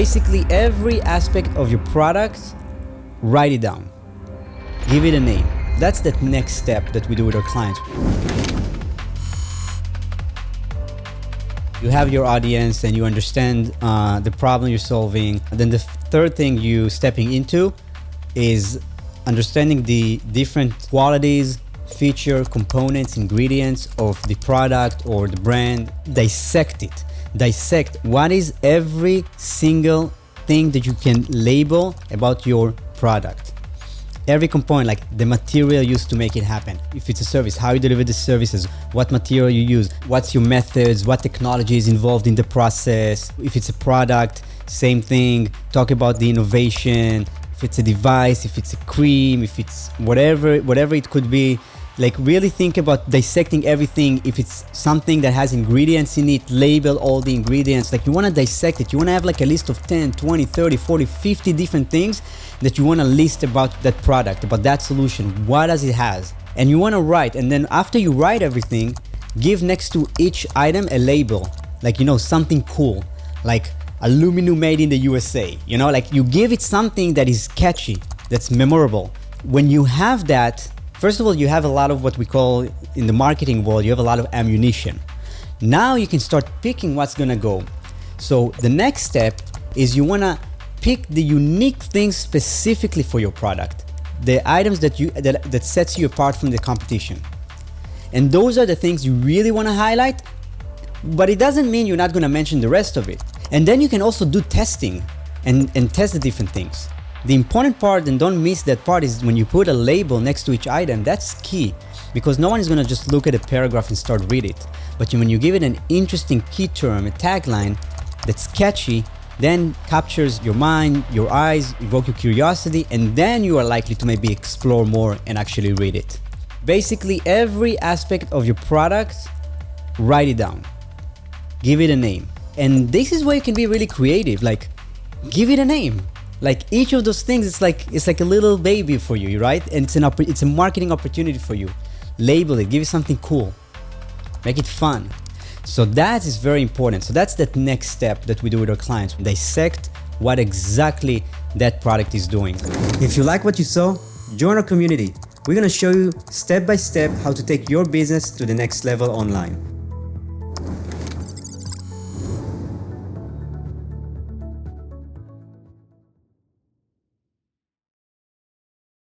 Basically, every aspect of your product, write it down. Give it a name. That's the next step that we do with our clients. You have your audience and you understand the problem you're solving. And then the third thing you stepping into is understanding the different qualities, feature, components, ingredients of the product or the brand. Dissect it. Dissect what is every single thing that you can label about your product. Every component, like the material used to make it happen. If it's a service, how you deliver the services, what material you use, what's your methods, what technology is involved in the process. If it's a product, same thing. Talk about the innovation. If it's a device, if it's a cream, if it's whatever it could be. Like really think about dissecting everything. If it's something that has ingredients in it, label all the ingredients. Like you want to dissect it. You want to have like a list of 10, 20, 30, 40, 50 different things that you want to list about that product, about that solution. What does it has? And you want to write. And then after you write everything, give next to each item a label. Like, you know, something cool. Like aluminum made in the USA. You know, like you give it something that is catchy, that's memorable. When you have that, first of all, you have a lot of what we call in the marketing world, you have a lot of ammunition. Now you can start picking what's gonna go. So the next step is you wanna pick the unique things specifically for your product, the items that sets you apart from the competition. And those are the things you really wanna highlight, but it doesn't mean you're not gonna mention the rest of it. And then you can also do testing and test the different things. The important part, and don't miss that part, is when you put a label next to each item. That's key, because no one is gonna just look at a paragraph and start read it. But when you give it an interesting key term, a tagline that's catchy, then captures your mind, your eyes, evoke your curiosity, and then you are likely to maybe explore more and actually read it. Basically, every aspect of your product, write it down. Give it a name. And this is where you can be really creative. Like, give it a name. Like each of those things, it's like a little baby for you, right? And it's a marketing opportunity for you. Label it, give it something cool, make it fun. So that is very important. So that's the next step that we do with our clients. Dissect what exactly that product is doing. If you like what you saw, join our community. We're gonna show you step by step how to take your business to the next level online.